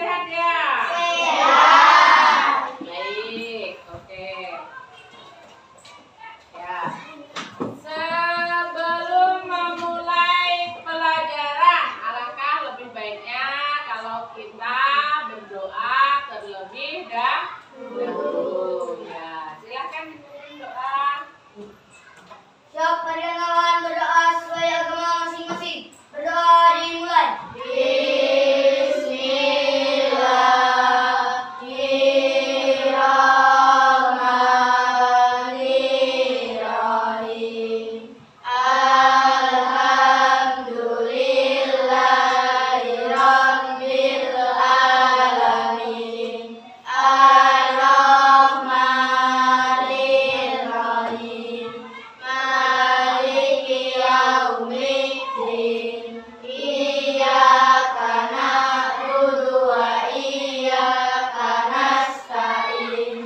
sehat ya? Sehat. Baik, oke. Ya. Sebelum memulai pelajaran, alangkah lebih baiknya kalau kita berdoa terlebih dahulu. Ya, silakan dipimpin doa. Siap kalian akan berdoa sesuai agama masing-masing. Berdoa dimulai. Bismillahirrahmanirrahim. Alhamdulillahirabbil alamin. Ar-Rahmanir Rahim. Maliki yaumiddin. Iyyaka na'budu wa iyyaka nasta'in.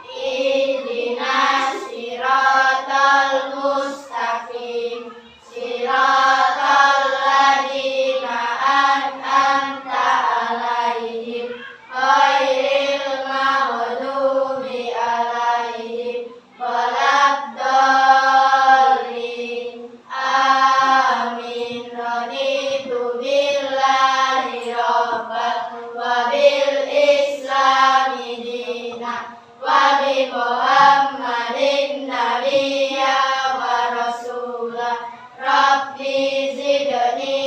Ihdinas siratal mustaqim. Siratal ladzina an'amta 'alaihim ghairil maghdubi 'alaihim waladdallin. Amin. Raditu billahi rabban wa bil islami dinan wa bi Muhammadin nabiyya wa rasulah. Rabbi zidni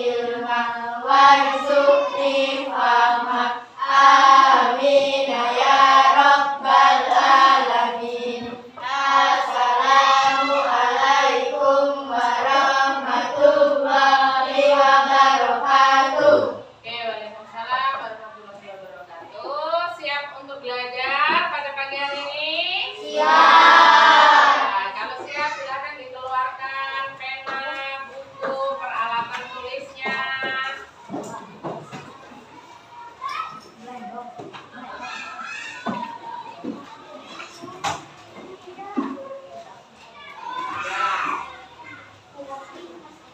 ilman warzuqni fahman. Amin ya rabbal alamin. Assalamu alaikum warahmatullahi wabarakatuh. Oke, waalaikumsalam warahmatullahi wabarakatuh. Siap untuk belajar pada pagi hari ini? Siap. Nah, kalau siap silakan dikeluarkan pena, buku, peralatan tulisnya.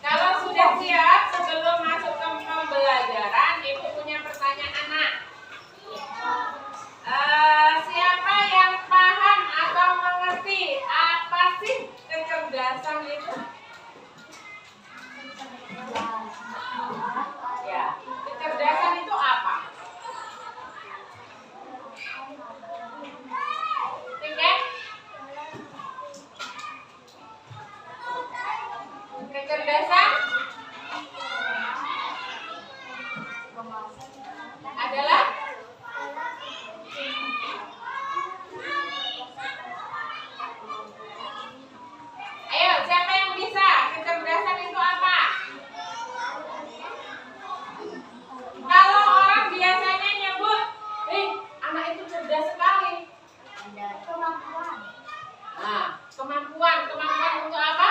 Kalau sudah siap, sebelum masuk ke pembelajaran, Ibu punya pertanyaan, Nak. Siapa yang paham atau mengerti apa sih kecerdasan itu? Ya, kecerdasan itu apa? Tiket? Kecerdasan adalah ayo, siapa yang bisa? Kecerdasan itu apa? Kalau orang biasanya nyebut, anak itu cerdas sekali. Kemampuan. Nah, kemampuan untuk apa?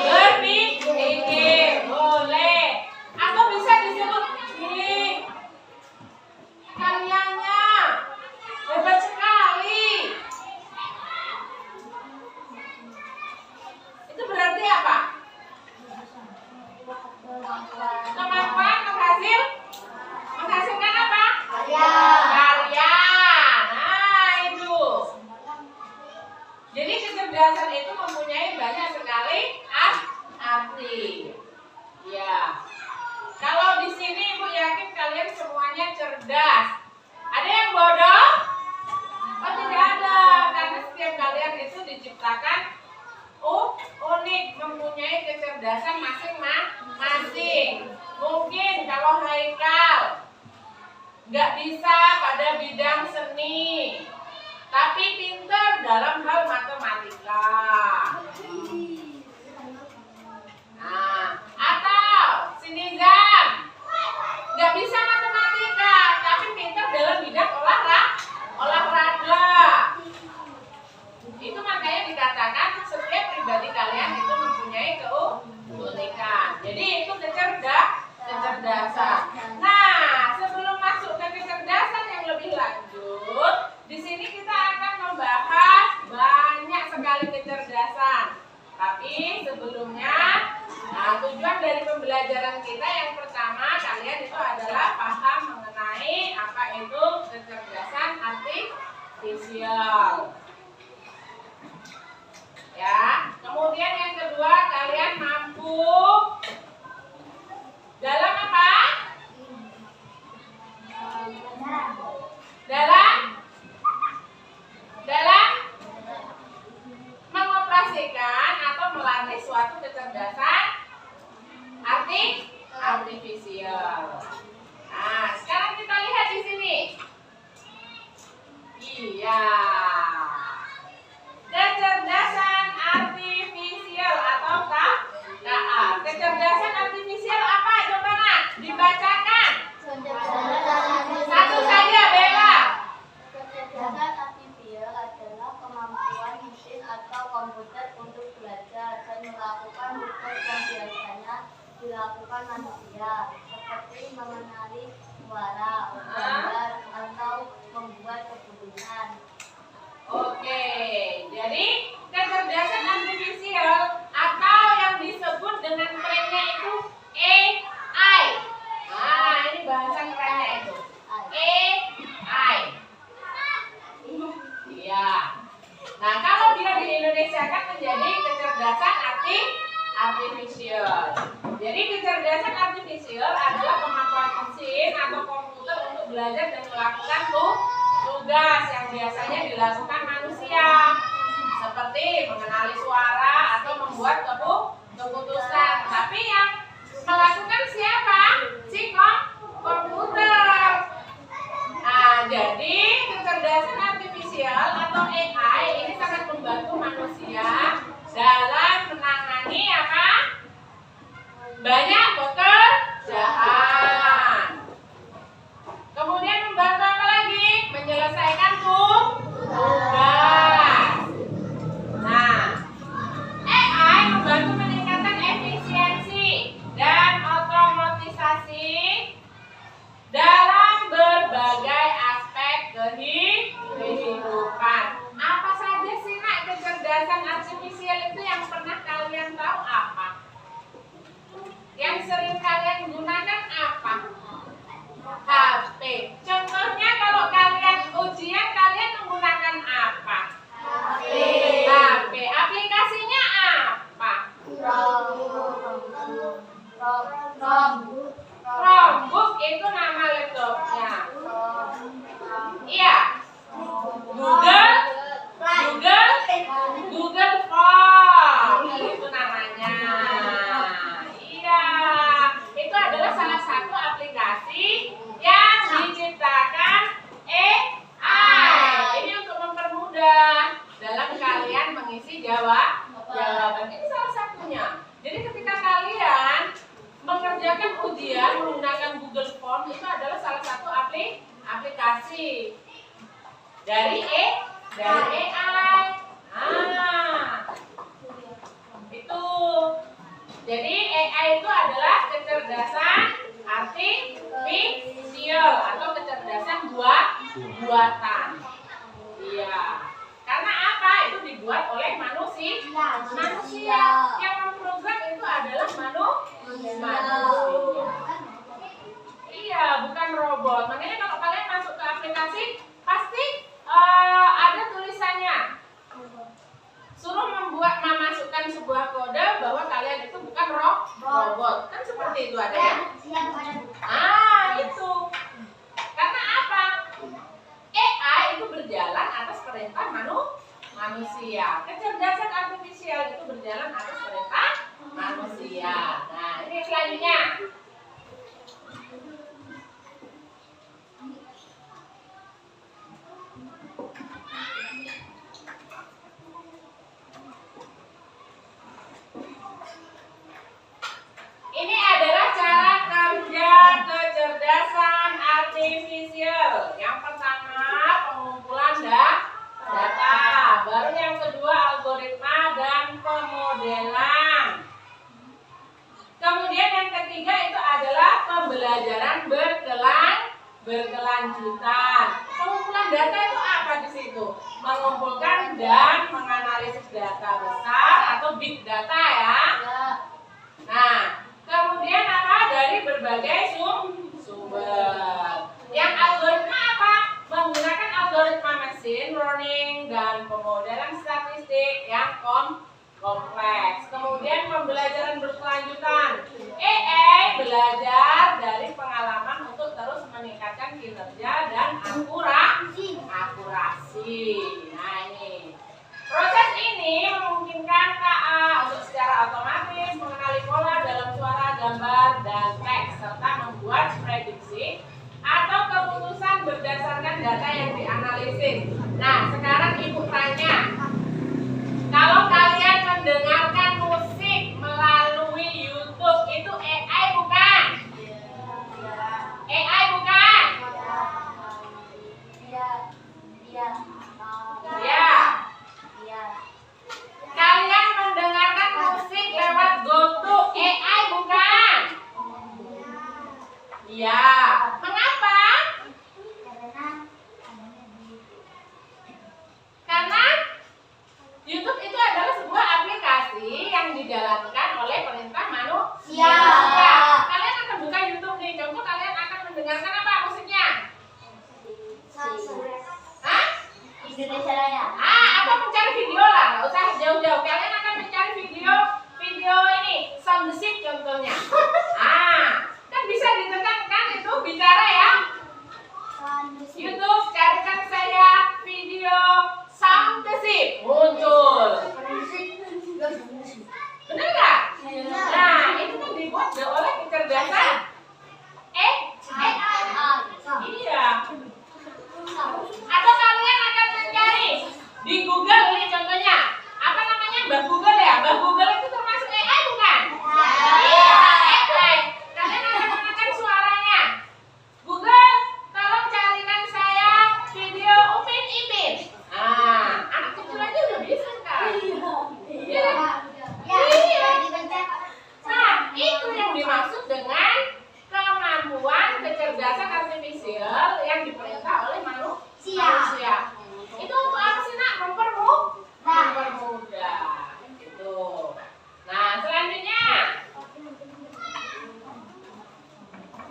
Berpikir, boleh. Atau bisa disebut, karyanya hebat sekali. Itu berarti apa? Kemampuan menghasilkan apa? Karya. Nah, itu. Jadi kecerdasan itu mempunyai banyak sekali arti. Ya. Kalau di sini Ibu yakin kalian semuanya cerdas. Ada yang bodoh? Oh, tidak ada. Karena setiap kalian itu diciptakan unik, mempunyai kecerdasan masing-masing. Mungkin kalau Haikal nggak bisa pada bidang seni, tapi pintar dalam hal matematika. Nah, atau si Nizam nggak bisa matematika, tapi pintar dalam bidang olahraga. Itu makanya dikatakan setiap pribadi kalian itu mempunyai keunikan. Jadi itu kecerdasan. Nah, sebelum masuk ke kecerdasan yang lebih lanjut, di sini kita akan membahas banyak sekali kecerdasan artifisial. Ya, kemudian yang kedua kalian mampu dalam apa? Dalam mengoperasikan atau melatih suatu kecerdasan artifisial. Nah, sekarang kita lihat di sini. Iya. Kecerdasan artifisial atau KA. Kecerdasan artifisial apa? Coba nak dibacakan. Satu saja, Bella. Kecerdasan artifisial adalah kemampuan mesin atau komputer untuk belajar dan melakukan tugas yang biasanya dilakukan manusia, seperti mengenali suara, gambar, atau membuat keputusan. Oke, jadi kecerdasan artifisial atau yang disebut dengan kerennya itu AI. Nah, ini bahasa kerennya itu. AI. Iya. Nah, kalau dia di Indonesia kan menjadi kecerdasan artifisial. Jadi kecerdasan artifisial adalah kemampuan mesin atau komputer untuk belajar dan melakukan tugas yang biasanya dilakukan manusia, seperti mengenali suara atau membuat keputusan. Tapi yang melakukan siapa? Si komputer. Nah, jadi kecerdasan artifisial atau AI ini sangat membantu manusia dalam menangani apa? Banyak pekerjaan. Kemudian membantu apa lagi? Menyelesaikan tugas. Nah, AI membantu meningkatkan efisiensi dan otomatisasi dalam berbagai aspek kehidupan. Apa saja sih nak kecerdasan artifisial itu yang pernah kalian tahu apa? Yang sering kalian gunakan apa? HP. Contohnya kalau kalian ujian kalian menggunakan apa? HP. Aplikasinya apa? Chromebook itu nama laptopnya. Iya. Google Form itu namanya. Iya. Itu adalah salah satu aplikasi yang diciptakan AI. Ini untuk mempermudah dalam kalian mengisi jawaban. Ini salah satunya. Jadi ketika kalian mengerjakan ujian menggunakan Google Form itu adalah salah satu aplikasi dari AI. Itu. Jadi AI itu adalah kecerdasan artifisial atau kecerdasan buatan. Iya. Karena apa? Itu dibuat oleh manusia. Yang memprogram itu adalah manusia. Iya, bukan robot. Makanya kalau kalian masuk ke aplikasi pasti ada tulisannya. Suruh memasukkan sebuah kode bahwa kalian itu bukan robot. Kan seperti itu ada ya? Itu. Karena apa? AI itu berjalan atas perintah manusia. Kecerdasan artifisial itu berjalan atas perintah manusia. Nah, ini selanjutnya. Ini adalah cara kerja kecerdasan artifisial. Yang pertama, pengumpulan data. Baru yang kedua, algoritma dan pemodelan. Kemudian yang ketiga itu adalah pembelajaran berkelanjutan. Pengumpulan data itu apa di situ? Mengumpulkan dan menganalisis data besar atau big data ya. Nah, kemudian apa? Dari berbagai sumber. Yang algoritma apa? Menggunakan algoritma mesin meningkatkan kinerja dan akurasi. Nah ini proses ini memungkinkan KA untuk secara otomatis mengenali pola dalam suara, gambar, dan teks serta membuat prediksi atau keputusan berdasarkan data yang dianalisis. Nah sekarang ibu tanya, kalau kalian mendengarkan musik melalui YouTube itu AI bukan? AI bukan? Ya. Kalian mendengarkan musik lewat GoTo AI bukan? Iya. Mengapa? Karena YouTube itu adalah sebuah aplikasi yang dijalankan oleh perintah manusia. Kalian akan buka YouTube nih, contoh kalian akan mendengarkan apa musiknya? Hah? Indonesia Raya. Atau mencari video lah, nggak usah jauh-jauh. Kalian akan mencari video ini, sound the ship contohnya. Kan bisa ditekan itu bicara ya. YouTube carikan saya video sound the ship, muncul. Bener nggak? Nah, itu kan dibuat oleh kecerdasan AI. Iya. Atau kalian akan mencari di Google nih contohnya. Apa namanya? Mbak Google ya? Mbak Google itu termasuk AI bukan? Iya, AI. Kalian akan menekan suaranya. Google, tolong carikan saya video Upin Ipin. Anak kecil aja udah bisa kan? Iya. Nah, itu yang dimaksud dengan kemampuan kecerdasan artifisial yang diperintah oleh manusia. Itu untuk apa sih nak? Mempermudah. Gitu. Nah, selanjutnya.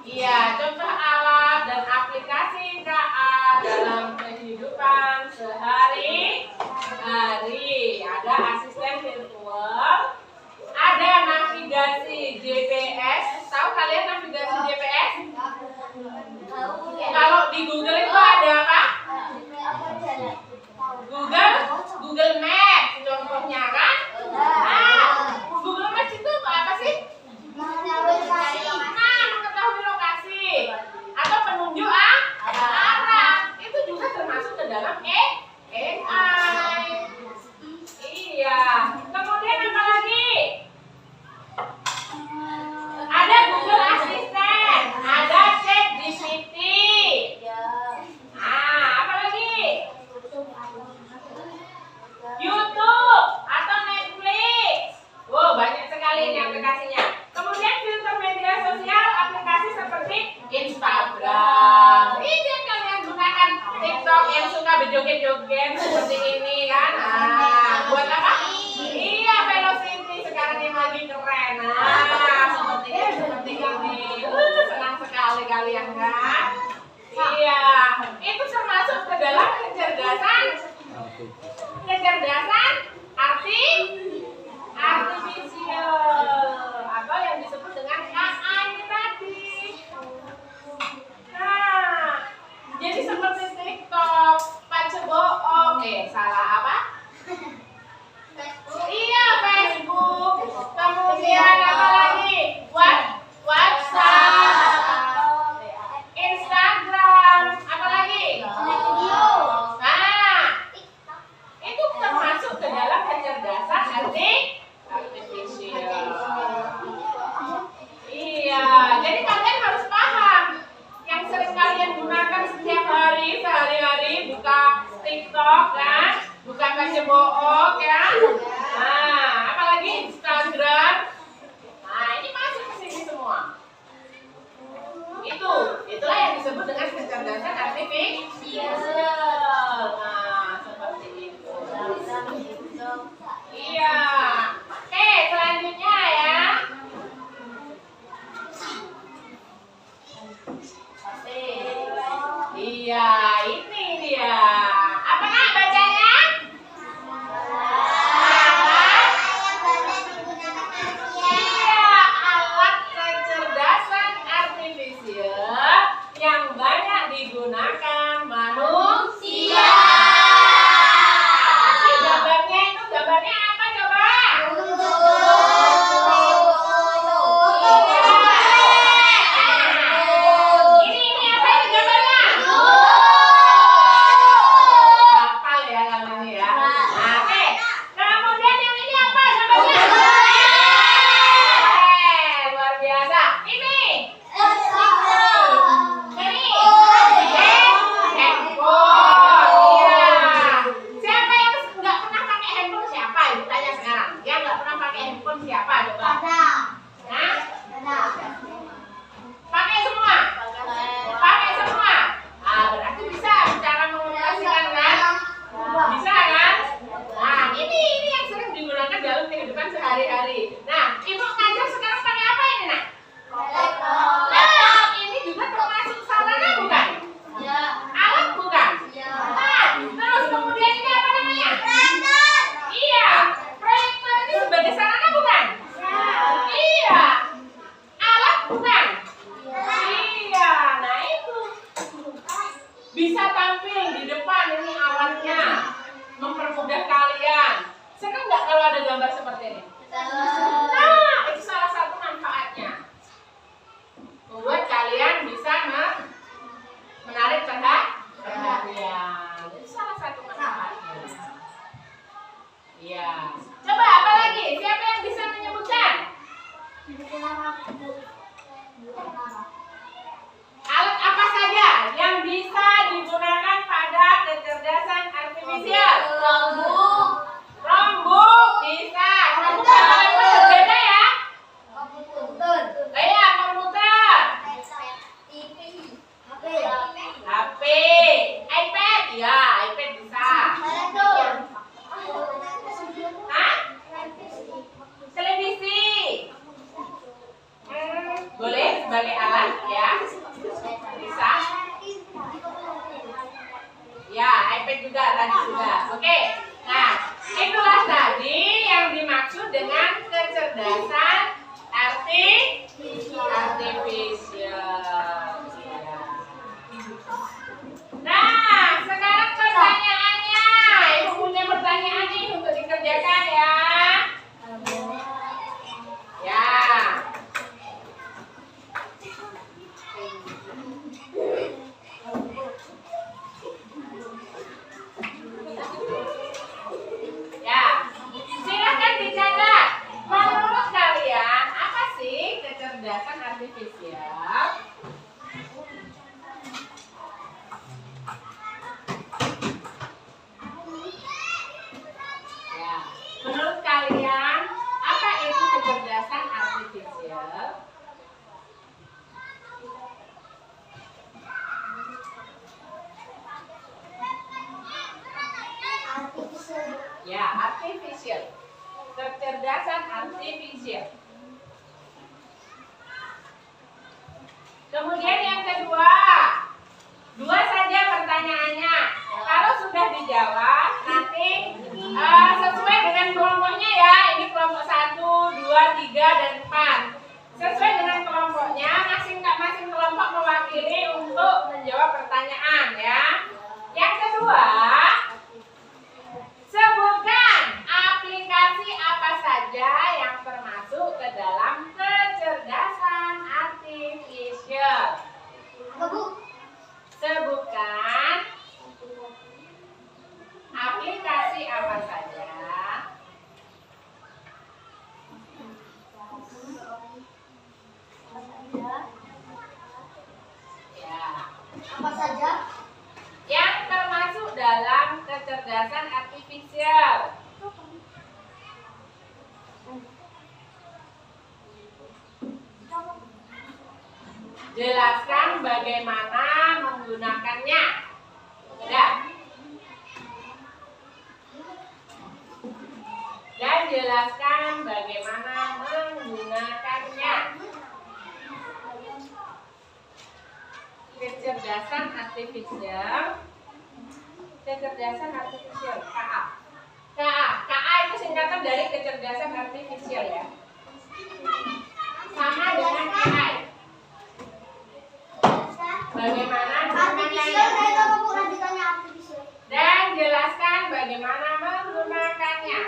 Iya, contoh alat dan aplikasi KA dalam kehidupan sehari-hari. Ada asisten virtual, ada navigasi GPS. Tahu kalian navigasi GPS? Kalau di Google itu ada apa? Google Maps contohnya kan? Google Maps itu apa sih? Mengetahui lokasi atau penunjuk arah. Itu juga termasuk ke dalam AI. Iya. Kemudian apa lagi? Ada Google Assistant, ada ChatGPT. Apa lagi? YouTube atau Netflix. Wow, banyak sekali ini aplikasinya. Kemudian filter media sosial, aplikasi seperti Instagram. Ini yang kalian gunakan, TikTok yang suka berjoget-joget seperti ini kan? Buat apa? Iya, Velocity sekarang yang lagi keren. Seperti ini. Senang sekali kalian kan? Iya, itu termasuk ke dalam kecerdasan artifisial atau yang disebut dengan AI ini tadi. Nah, jadi seperti TikTok, Pacebook, salah apa? Iya, Facebook. Kemudian apa lagi? WhatsApp, Instagram, apa lagi? Itu termasuk ke dalam kecerdasan artifisial. Iya, jadi kalian harus paham. Yang sering kalian gunakan setiap hari, sehari-hari, buka TikTok kan, buka Facebook kan. Apalagi Instagram. Ini masuk ke sini semua. Itulah yang disebut dengan kecerdasan artifisial. Seperti itu. Iya. Oke, selanjutnya ya. Iya, ini dia. Apa nak bacanya? Iya, alat kecerdasan artifisial yang banyak digunakan manusia. Gambarnya itu gambarnya apa coba? Ini apa ini gambarnya? Hafal ya kamu ini ya. Nah, oke. Kemudian yang ini apa gambarnya? Luar biasa. Ini handphone. Iya. Siapa yang nggak pernah pakai handphone siapa? Ibu tanya sekarang. Yang nggak pernah pakai handphone siapa coba? Nah, pakai semua. Pakai semua. Ah, berarti bisa cara mengoperasikan kan? Bisa kan? Nah, ini yang sering digunakan dalam kehidupan sehari-hari. Nah, ibu ngajar sekarang pakai apa ini nak? Nah, ini juga termasuk sarana bukan? Alat bukan? Nah, terus kemudian ini apa namanya? Iya, proyektor ini sebagai sarana bukan? Iya, alat bukan? Iya, nah itu bisa tampil di depan ini alatnya, mempermudah kalian. Senang nggak kalau ada gambar seperti ini? Nah, itu salah satu manfaatnya. Membuat kalian bisa menarik perhatian. Itu salah satu manfaatnya. Iya. Coba apa lagi? Siapa yang bisa menyebutkan? Alat apa saja yang bisa digunakan pada kecerdasan artifisial? Rombuk bisa. Rombuk apa lagi berbeda ya? Iya, komputer, HP, iPad, ya iPad bisa. Hah? Televisi. Boleh sebagai alat ya? Bisa. Ya, iPad juga tadi sudah. Oke. Nah, itulah tadi yang dimaksud dengan kecerdasan artifisial. Nah, sekarang pertanyaannya. Ibu punya pertanyaan nih untuk dikerjakan ya. Ya. Ya, silakan dicatat. Menurut kalian apa sih kecerdasan artifisial? Ya, menurut kalian apa itu kecerdasan artifisial? Ya, artifisial. Kecerdasan artifisial. Kemudian yang kedua, dua saja pertanyaannya. Kalau sudah dijawab, nanti sesuai dengan kelompoknya ya. Ini kelompok 1, 2, 3, dan 4. Sesuai dengan kelompoknya, masing-masing kelompok mewakili untuk menjawab pertanyaan ya. Yang kedua, sebutkan aplikasi apa saja yang termasuk ke dalam kecerdasan artifisial. Sebutkan aplikasi apa saja yang termasuk dalam kecerdasan artifisial. Jelaskan bagaimana menggunakannya. Ya. Dan jelaskan bagaimana menggunakannya. Kecerdasan artifisial. Kecerdasan artifisial, KA. KA itu singkatan dari kecerdasan artifisial ya. Sama dengan AI. Bagaimana bagaimana menggunakannya.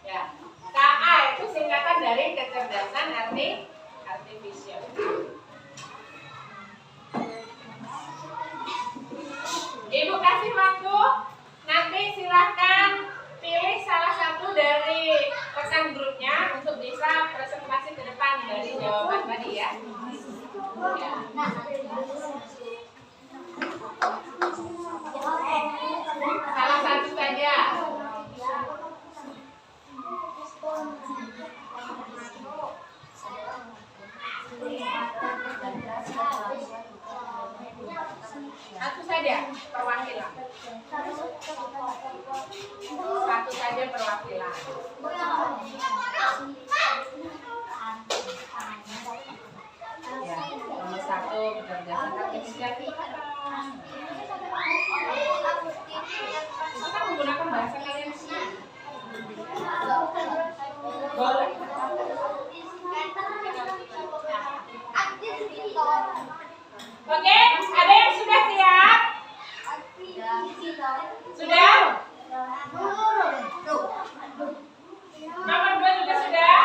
Ya, KA itu singkatan dari kecerdasan artifisial. Ibu kasih waktu, nanti silahkan pilih salah satu dari rekan grupnya untuk bisa presentasi ke depan dari jawaban tadi ya. Ya. Salah satu saja. Satu saja perwakilan. Satu saja perwakilan. Ya, nomor satu kecerdasan artifisial itu kan menggunakan bahasa kalian sendiri. Boleh. Oke, ada yang sudah siap? Sudah? Nomor 2 juga sudah?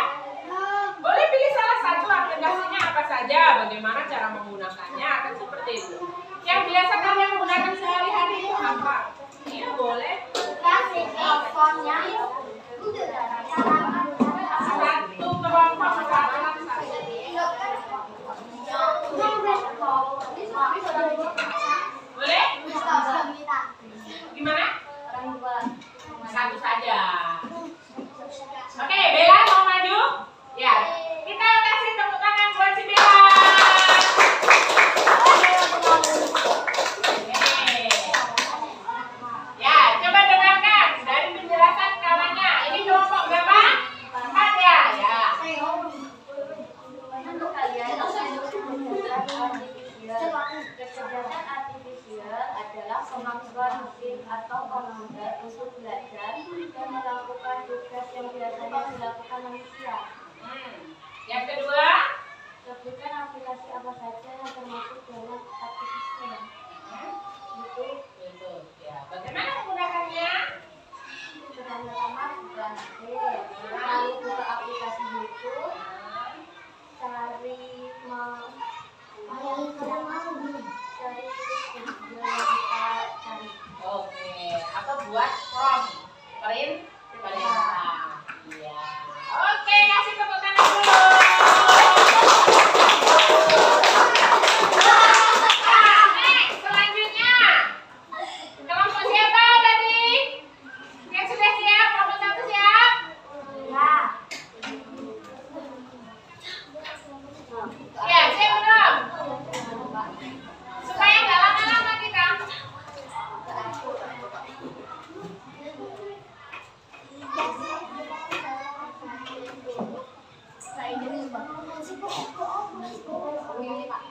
Boleh pilih salah satu, aplikasinya apa saja, bagaimana cara menggunakannya, akan seperti itu. Yang biasa kalian gunakan sehari-hari itu apa? Iya, boleh. Satu kelompok perwakilan saja. Boleh? Gimana? Satu saja. Oke, Bella mau maju? Ya, kita kasih tepuk tangan buat si Bella. Ya, coba dengarkan dari penjelasan kawannya. Ini kelompok berapa? 4 ya? Ya. Kecerdasan artifisial adalah kemampuan mesin atau komputer untuk belajar dan melakukan tugas yang biasanya dilakukan manusia. Yang kedua, Sebutkan aplikasi apa saja yang termasuk dalam artifisial. Betul. Ya, bagaimana menggunakannya? Pertama-tama buka HP, lalu buka aplikasi YouTube, cari cari video yang kita cari. Oke, atau buat perintah. Iya. Oke, kasih tepuk tangan dulu. Nah, next, selanjutnya. Kelompok siapa tadi? Yang sudah siap? Kelompok 1 siap? Ya, siap belum? Supaya nggak lama-lama kita.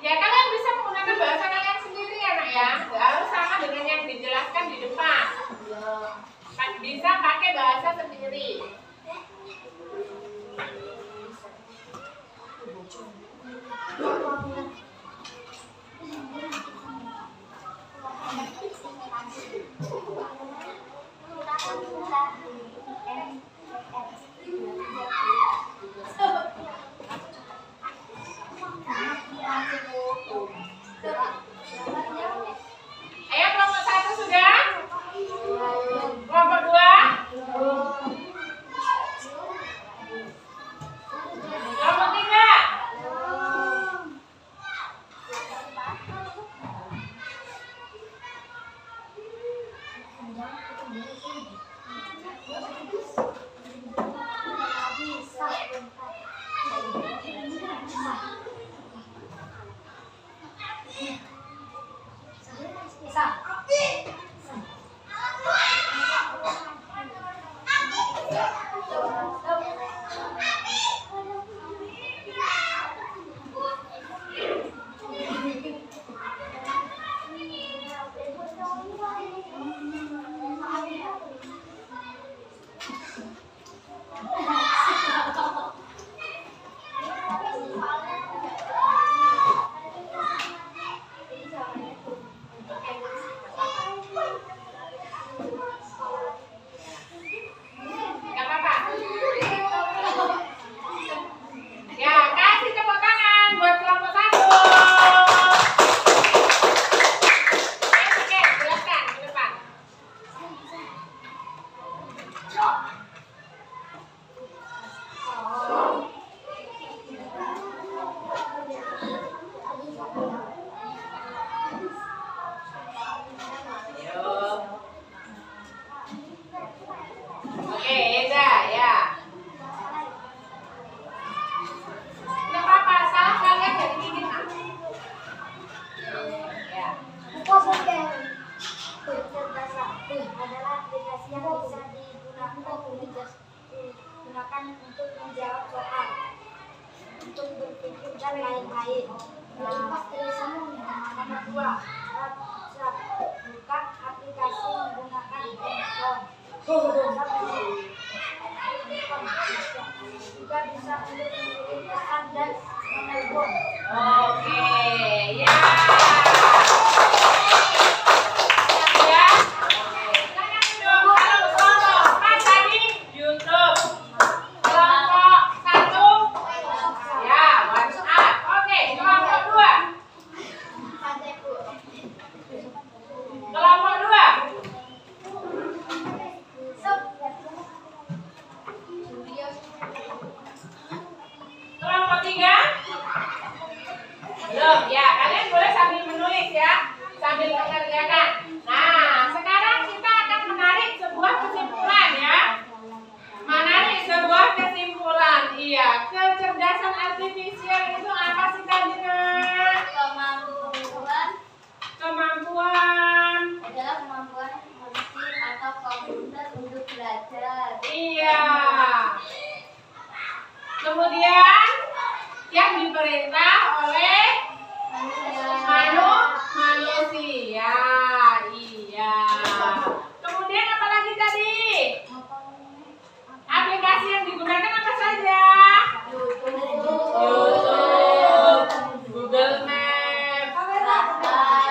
Ya, kalian bisa menggunakan bahasa kalian sendiri ya, Nak ya. Nggak harus sama dengan yang dijelaskan di depan. Bisa pakai bahasa sendiri. Ayo, kelompok 1 sudah? Kelompok 2? Kelompok 3? bisa digunakan untuk menjawab soal, untuk berpikir dan lain-lain. Nomor 2, buka aplikasi menggunakan handphone. Juga bisa untuk mengirim pesan dan menelpon. Oke, ya. Ya. Silakan duduk. Kalau kelompok kan tadi YouTube. Kelompok 1 ya WhatsApp. Oke, kelompok 2. Kelompok 2. Kelompok 3. Belum ya, kalian boleh sambil menulis ya, sambil mengerjakan. Nah, sekarang kita akan menarik sebuah kesimpulan ya. Menarik sebuah kesimpulan. Iya, kecerdasan artifisial itu apa sih tadi, Nak? Kemampuan Adalah kemampuan mesin atau komputer untuk belajar. iya. Kemudian yang diperintah oleh manusia. Iya. Kemudian apa lagi tadi? Aplikasi yang digunakan apa saja? YouTube, Google Maps,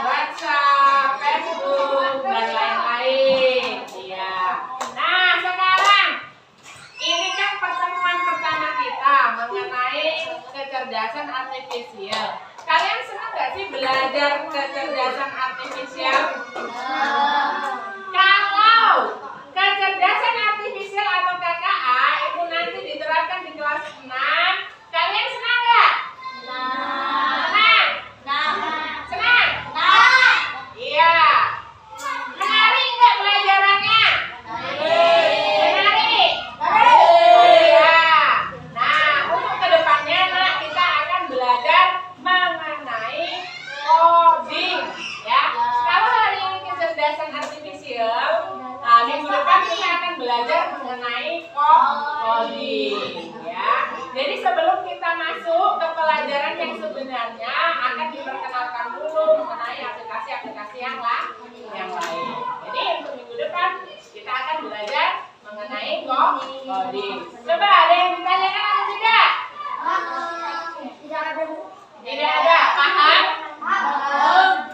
WhatsApp, Facebook, dan lain-lain. Iya. Nah, sekarang ini kan pertemuan pertama kita mengenai kecerdasan artifisial. Kalian senang nggak sih belajar kecerdasan artifisial? Kalau kecerdasan artifisial atau KKA itu nanti diterapkan di kelas 6, kalian senang nggak? Senang? Senang? Iya. Menarik nggak pelajarannya? Menarik? Iya. Nah, untuk kedepannya Nak, kita akan belajar mengenai coding ya. Kalau hari ini kecerdasan artifisial, nah minggu depan kita akan belajar mengenai coding ya. Jadi sebelum kita masuk ke pelajaran yang sebenarnya, akan diperkenalkan dulu mengenai aplikasi-aplikasi yang lain. Jadi untuk minggu depan kita akan belajar mengenai coding. Coba ada yang ditanyakan atau tidak? Tidak ada. Paham?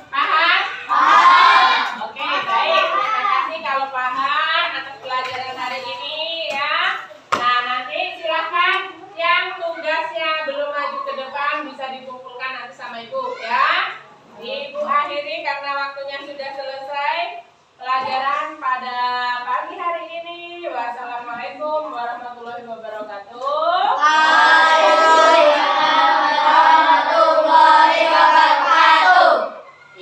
Paham? Oke, baik. Terima kasih kalau paham atas pelajaran hari ini ya. Nah, nanti silahkan yang tugasnya belum maju ke depan bisa dikumpulkan nanti sama Ibu ya. Ibu akhiri karena waktunya sudah selesai pelajaran pada pagi hari ini. Wassalamualaikum warahmatullahi wabarakatuh.